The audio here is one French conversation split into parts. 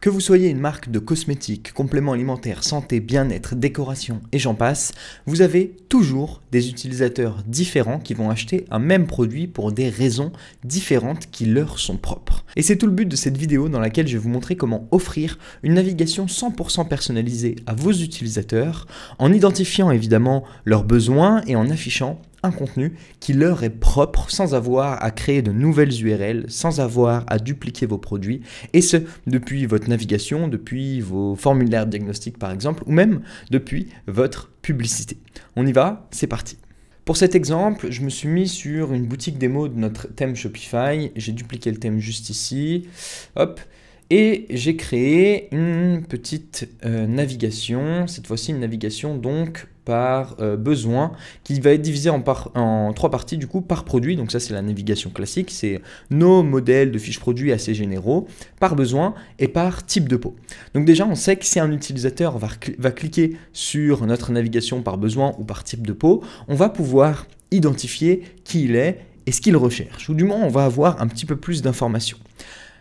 Que vous soyez une marque de cosmétiques, compléments alimentaires, santé, bien-être, décoration et j'en passe, vous avez toujours des utilisateurs différents qui vont acheter un même produit pour des raisons différentes qui leur sont propres. Et c'est tout le but de cette vidéo dans laquelle je vais vous montrer comment offrir une navigation 100% personnalisée à vos utilisateurs en identifiant évidemment leurs besoins et en affichant un contenu qui leur est propre sans avoir à créer de nouvelles URL, sans avoir à dupliquer vos produits, et ce, depuis votre navigation, depuis vos formulaires de diagnostic par exemple, ou même depuis votre publicité. On y va, c'est parti. Pour cet exemple, je me suis mis sur une boutique démo de notre thème Shopify, j'ai dupliqué le thème juste ici, hop, et j'ai créé une petite navigation, cette fois-ci une navigation donc par besoin, qui va être divisée en trois parties du coup par produit. Donc ça c'est la navigation classique, c'est nos modèles de fiches produits assez généraux, par besoin et par type de peau. Donc déjà on sait que si un utilisateur va cliquer sur notre navigation par besoin ou par type de peau, on va pouvoir identifier qui il est et ce qu'il recherche, ou du moins on va avoir un petit peu plus d'informations.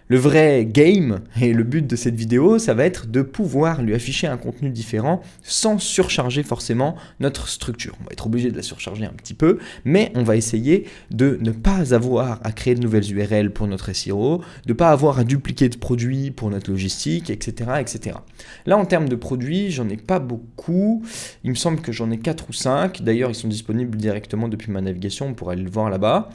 Le vrai game et le but de cette vidéo, ça va être de pouvoir lui afficher un contenu différent sans surcharger forcément notre structure. On va être obligé de la surcharger un petit peu, mais on va essayer de ne pas avoir à créer de nouvelles URL pour notre SEO, de ne pas avoir à dupliquer de produits pour notre logistique, etc., etc. Là, en termes de produits, j'en ai pas beaucoup. Il me semble que j'en ai 4 ou 5. D'ailleurs, ils sont disponibles directement depuis ma navigation. On pourra aller le voir là-bas.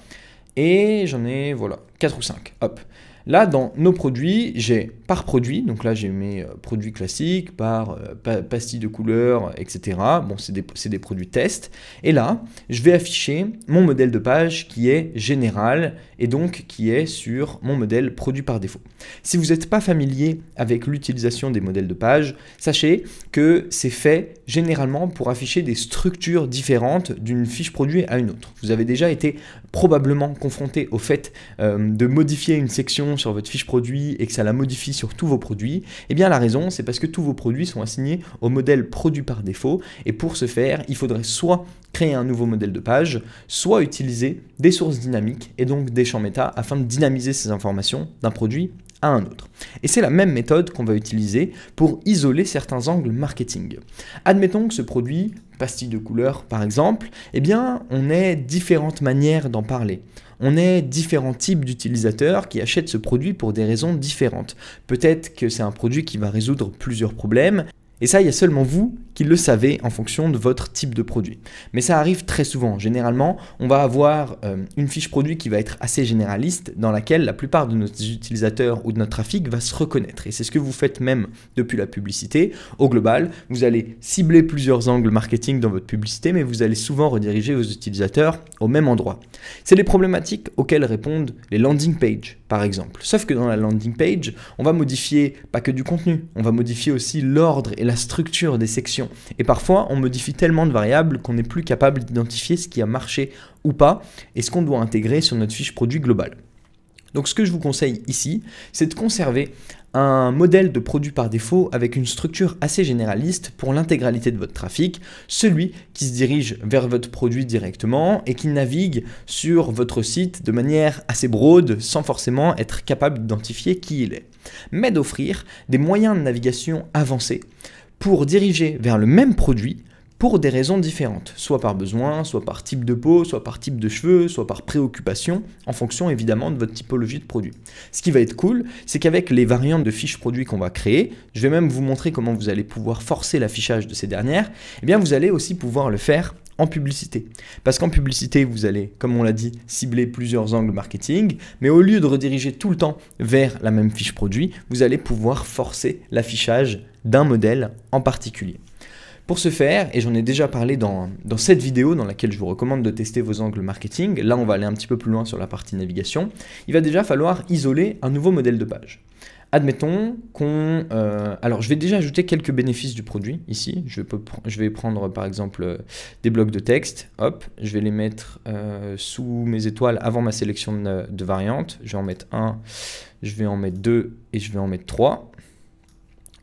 Et j'en ai, voilà, 4 ou 5. Hop. Là, dans nos produits, j'ai par produit, donc là j'ai mes produits classiques, par pastilles de couleurs, etc. Bon, c'est des produits test. Et là, je vais afficher mon modèle de page qui est général et donc qui est sur mon modèle produit par défaut. Si vous n'êtes pas familier avec l'utilisation des modèles de page, sachez que c'est fait généralement pour afficher des structures différentes d'une fiche produit à une autre. Vous avez déjà été probablement confronté au fait de modifier une section sur votre fiche produit et que ça la modifie sur tous vos produits. Eh bien la raison, c'est parce que tous vos produits sont assignés au modèle produit par défaut et pour ce faire, il faudrait soit créer un nouveau modèle de page, soit utiliser des sources dynamiques et donc des champs méta afin de dynamiser ces informations d'un produit à un autre. Et c'est la même méthode qu'on va utiliser pour isoler certains angles marketing. Admettons que ce produit, pastille de couleur par exemple, eh bien on ait différentes manières d'en parler. On ait différents types d'utilisateurs qui achètent ce produit pour des raisons différentes. Peut-être que c'est un produit qui va résoudre plusieurs problèmes, et ça, il y a seulement vous qui le savez en fonction de votre type de produit. Mais ça arrive très souvent. Généralement, on va avoir une fiche produit qui va être assez généraliste, dans laquelle la plupart de nos utilisateurs ou de notre trafic va se reconnaître. Et c'est ce que vous faites même depuis la publicité. Au global, vous allez cibler plusieurs angles marketing dans votre publicité, mais vous allez souvent rediriger vos utilisateurs au même endroit. C'est les problématiques auxquelles répondent les landing pages, par exemple. Sauf que dans la landing page, on va modifier pas que du contenu, on va modifier aussi l'ordre et la structure des sections. Et parfois, on modifie tellement de variables qu'on n'est plus capable d'identifier ce qui a marché ou pas et ce qu'on doit intégrer sur notre fiche produit globale. Donc ce que je vous conseille ici, c'est de conserver un modèle de produit par défaut avec une structure assez généraliste pour l'intégralité de votre trafic, celui qui se dirige vers votre produit directement et qui navigue sur votre site de manière assez broad sans forcément être capable d'identifier qui il est. Mais d'offrir des moyens de navigation avancés pour diriger vers le même produit pour des raisons différentes, soit par besoin, soit par type de peau, soit par type de cheveux, soit par préoccupation, en fonction évidemment de votre typologie de produit. Ce qui va être cool, c'est qu'avec les variantes de fiches produits qu'on va créer, je vais même vous montrer comment vous allez pouvoir forcer l'affichage de ces dernières, eh bien vous allez aussi pouvoir le faire en publicité. Parce qu'en publicité, vous allez, comme on l'a dit, cibler plusieurs angles marketing, mais au lieu de rediriger tout le temps vers la même fiche produit, vous allez pouvoir forcer l'affichage d'un modèle en particulier. Pour ce faire, et j'en ai déjà parlé dans cette vidéo dans laquelle je vous recommande de tester vos angles marketing, là on va aller un petit peu plus loin sur la partie navigation, il va déjà falloir isoler un nouveau modèle de page. Admettons qu'on... alors je vais déjà ajouter quelques bénéfices du produit ici, je vais prendre par exemple des blocs de texte, hop, je vais les mettre sous mes étoiles avant ma sélection de variantes, je vais en mettre 1, je vais en mettre 2 et je vais en mettre 3.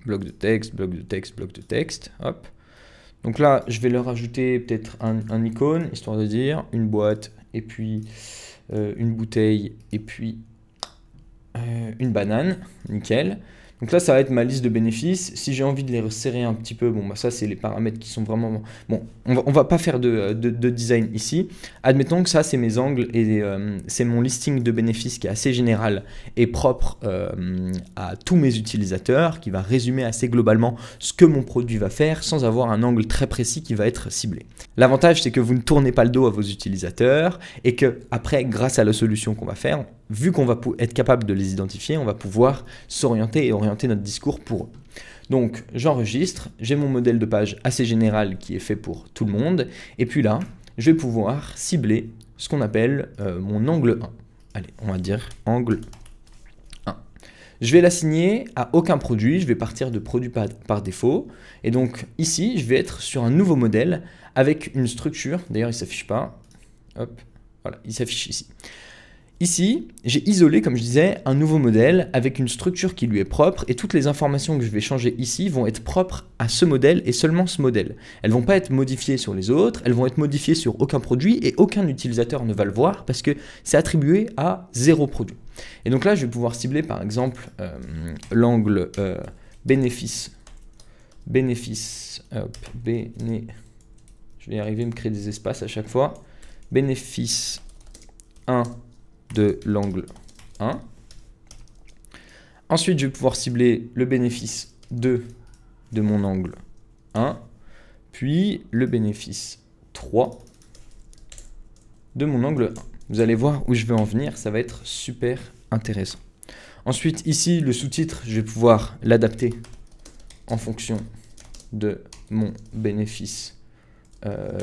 Bloc de texte, bloc de texte, bloc de texte, hop. Donc là, je vais leur ajouter peut-être un icône, histoire de dire une boîte, et puis une bouteille, et puis une banane, nickel. Donc là, ça va être ma liste de bénéfices. Si j'ai envie de les resserrer un petit peu, bon, bah ça, c'est les paramètres qui sont vraiment... Bon, on va pas faire de design ici. Admettons que ça, c'est mes angles et c'est mon listing de bénéfices qui est assez général et propre à tous mes utilisateurs, qui va résumer assez globalement ce que mon produit va faire sans avoir un angle très précis qui va être ciblé. L'avantage, c'est que vous ne tournez pas le dos à vos utilisateurs et que après, grâce à la solution qu'on va faire, vu qu'on va être capable de les identifier, on va pouvoir s'orienter et orienter notre discours pour eux. Donc, j'enregistre, j'ai mon modèle de page assez général qui est fait pour tout le monde. Et puis là, je vais pouvoir cibler ce qu'on appelle mon angle 1. Allez, on va dire angle 1. Je vais l'assigner à aucun produit, je vais partir de produit par défaut. Et donc ici, je vais être sur un nouveau modèle avec une structure. D'ailleurs, il ne s'affiche pas. Hop, voilà, il s'affiche ici. Ici, j'ai isolé, comme je disais, un nouveau modèle avec une structure qui lui est propre et toutes les informations que je vais changer ici vont être propres à ce modèle et seulement ce modèle. Elles ne vont pas être modifiées sur les autres, elles vont être modifiées sur aucun produit et aucun utilisateur ne va le voir parce que c'est attribué à 0 produit. Et donc là, je vais pouvoir cibler par exemple l'angle bénéfice. Je vais y arriver à me créer des espaces à chaque fois. Bénéfice 1 de l'angle 1. Ensuite, je vais pouvoir cibler le bénéfice 2 de mon angle 1, puis le bénéfice 3 de mon angle 1. Vous allez voir où je vais en venir, ça va être super intéressant. Ensuite, ici, le sous-titre, je vais pouvoir l'adapter en fonction de mon bénéfice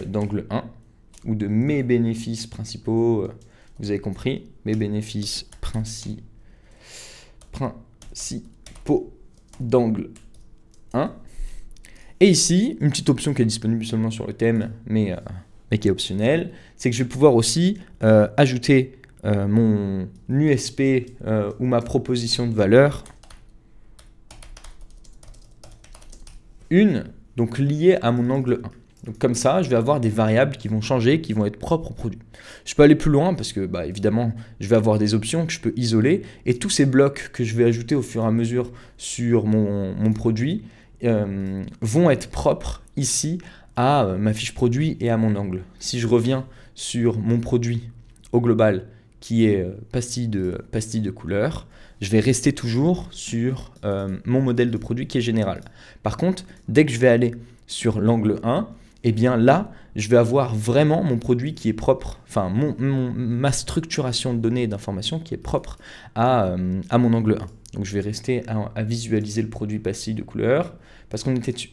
d'angle 1 ou de mes bénéfices principaux. Vous avez compris, mes bénéfices principaux d'angle 1. Et ici, une petite option qui est disponible seulement sur le thème, mais qui est optionnelle, c'est que je vais pouvoir aussi ajouter mon USP ou ma proposition de valeur, donc liée à mon angle 1. Donc comme ça, je vais avoir des variables qui vont changer, qui vont être propres au produit. Je peux aller plus loin parce que, évidemment, je vais avoir des options que je peux isoler et tous ces blocs que je vais ajouter au fur et à mesure sur mon produit vont être propres ici à ma fiche produit et à mon angle. Si je reviens sur mon produit au global qui est pastille de couleur, je vais rester toujours sur mon modèle de produit qui est général. Par contre, dès que je vais aller sur l'angle 1, eh bien là, je vais avoir vraiment mon produit qui est propre, enfin ma structuration de données et d'informations qui est propre à mon angle 1. Donc je vais rester à visualiser le produit pastille de couleur parce qu'on était dessus.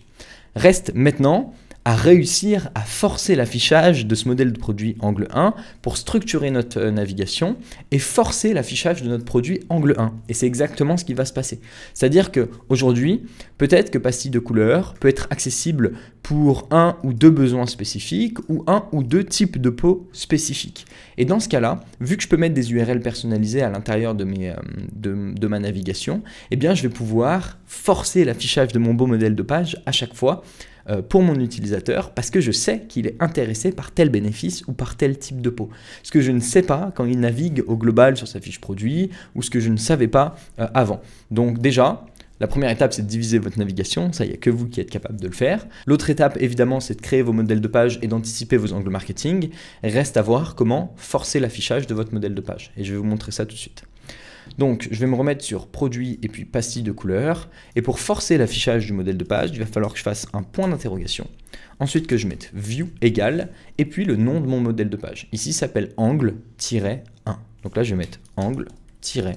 Reste maintenant à réussir à forcer l'affichage de ce modèle de produit angle 1 pour structurer notre navigation et forcer l'affichage de notre produit angle 1. Et c'est exactement ce qui va se passer. C'est-à-dire qu'aujourd'hui, peut-être que pastille de couleur peut être accessible pour un ou deux besoins spécifiques ou un ou deux types de peau spécifiques. Et dans ce cas-là, vu que je peux mettre des URL personnalisées à l'intérieur de ma navigation, eh bien, je vais pouvoir forcer l'affichage de mon beau modèle de page à chaque fois pour mon utilisateur parce que je sais qu'il est intéressé par tel bénéfice ou par tel type de peau. Ce que je ne sais pas quand il navigue au global sur sa fiche produit ou ce que je ne savais pas avant. Donc déjà, la première étape, c'est de diviser votre navigation. Ça, il n'y a que vous qui êtes capable de le faire. L'autre étape, évidemment, c'est de créer vos modèles de page et d'anticiper vos angles marketing. Reste à voir comment forcer l'affichage de votre modèle de page. Et je vais vous montrer ça tout de suite. Donc, je vais me remettre sur produit et puis pastille de couleur. Et pour forcer l'affichage du modèle de page, il va falloir que je fasse un point d'interrogation. Ensuite, que je mette view égale et puis le nom de mon modèle de page. Ici, ça s'appelle angle-1. Donc là, je vais mettre angle-1.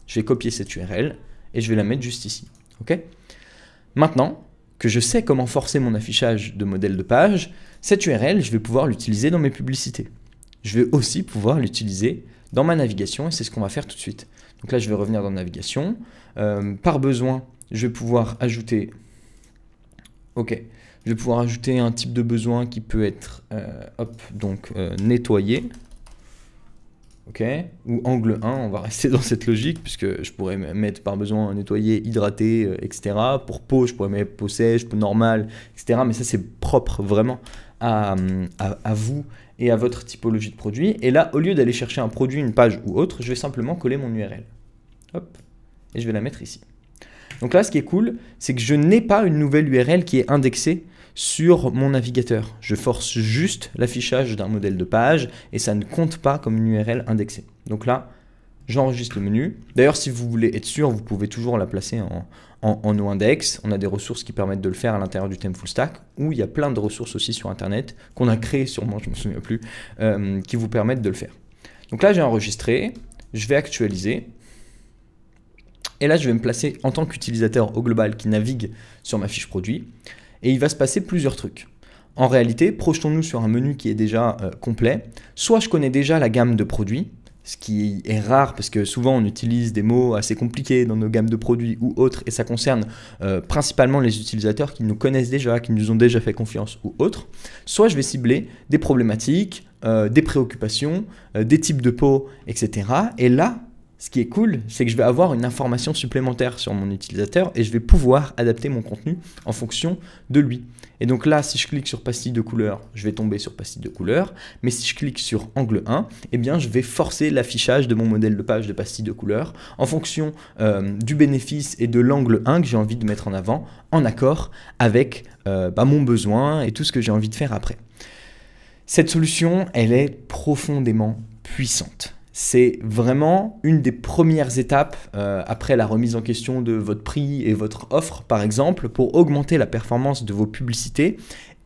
Je vais copier cette URL et je vais la mettre juste ici. OK ? Maintenant que je sais comment forcer mon affichage de modèle de page, cette URL, je vais pouvoir l'utiliser dans mes publicités. Je vais aussi pouvoir l'utiliser dans ma navigation et c'est ce qu'on va faire tout de suite. Donc là, je vais revenir dans navigation. Par besoin, je vais pouvoir ajouter je vais pouvoir ajouter un type de besoin qui peut être nettoyer. Ou angle 1, on va rester dans cette logique puisque je pourrais mettre par besoin nettoyer, hydrater, etc. Pour peau, je pourrais mettre peau sèche, peau normale, etc. Mais ça, c'est propre vraiment à vous et à votre typologie de produit. Et là, au lieu d'aller chercher un produit, une page ou autre, je vais simplement coller mon URL. Hop, et je vais la mettre ici. Donc là, ce qui est cool, c'est que je n'ai pas une nouvelle URL qui est indexée sur mon navigateur. Je force juste l'affichage d'un modèle de page et ça ne compte pas comme une URL indexée. Donc là, j'enregistre le menu. D'ailleurs, si vous voulez être sûr, vous pouvez toujours la placer en noindex. On a des ressources qui permettent de le faire à l'intérieur du thème full stack, ou il y a plein de ressources aussi sur Internet qu'on a créées sûrement, je ne me souviens plus, qui vous permettent de le faire. Donc là, j'ai enregistré, je vais actualiser. Et là, je vais me placer en tant qu'utilisateur au global qui navigue sur ma fiche produit. Et il va se passer plusieurs trucs. En réalité, projetons-nous sur un menu qui est déjà complet. Soit je connais déjà la gamme de produits, ce qui est rare parce que souvent on utilise des mots assez compliqués dans nos gammes de produits ou autres, et ça concerne principalement les utilisateurs qui nous connaissent déjà, qui nous ont déjà fait confiance ou autres. Soit je vais cibler des problématiques, des préoccupations, des types de pots, etc. Et là, ce qui est cool, c'est que je vais avoir une information supplémentaire sur mon utilisateur et je vais pouvoir adapter mon contenu en fonction de lui. Et donc là, si je clique sur pastille de couleur, je vais tomber sur pastille de couleur. Mais si je clique sur angle 1, eh bien, je vais forcer l'affichage de mon modèle de page de pastille de couleur en fonction du bénéfice et de l'angle 1 que j'ai envie de mettre en avant, en accord avec mon besoin et tout ce que j'ai envie de faire après. Cette solution, elle est profondément puissante. C'est vraiment une des premières étapes après la remise en question de votre prix et votre offre, par exemple, pour augmenter la performance de vos publicités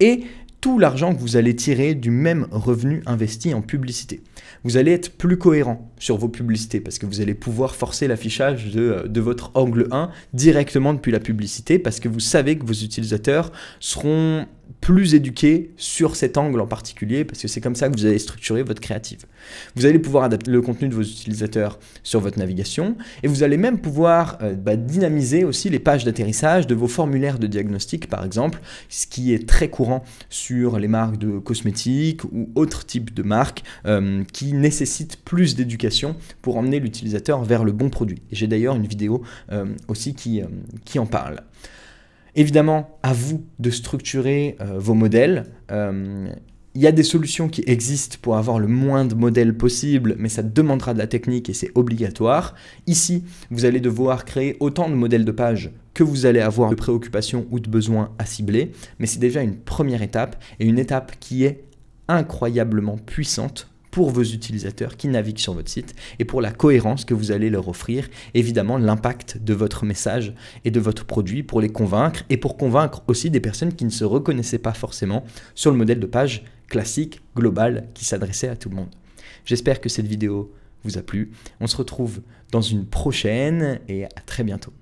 et tout l'argent que vous allez tirer du même revenu investi en publicité. Vous allez être plus cohérent sur vos publicités parce que vous allez pouvoir forcer l'affichage de votre angle 1 directement depuis la publicité parce que vous savez que vos utilisateurs seront plus éduqués sur cet angle en particulier parce que c'est comme ça que vous allez structurer votre créative. Vous allez pouvoir adapter le contenu de vos utilisateurs sur votre navigation et vous allez même pouvoir dynamiser aussi les pages d'atterrissage de vos formulaires de diagnostic par exemple, ce qui est très courant sur les marques de cosmétiques ou autres types de marques qui nécessitent plus d'éducation pour emmener l'utilisateur vers le bon produit. Et j'ai d'ailleurs une vidéo aussi qui en parle. Évidemment, à vous de structurer vos modèles. Il y a des solutions qui existent pour avoir le moins de modèles possible, mais ça demandera de la technique et c'est obligatoire. Ici, vous allez devoir créer autant de modèles de pages que vous allez avoir de préoccupations ou de besoins à cibler, mais c'est déjà une première étape et une étape qui est incroyablement puissante pour vos utilisateurs qui naviguent sur votre site et pour la cohérence que vous allez leur offrir, évidemment l'impact de votre message et de votre produit pour les convaincre et pour convaincre aussi des personnes qui ne se reconnaissaient pas forcément sur le modèle de page classique, global, qui s'adressait à tout le monde. J'espère que cette vidéo vous a plu. On se retrouve dans une prochaine et à très bientôt.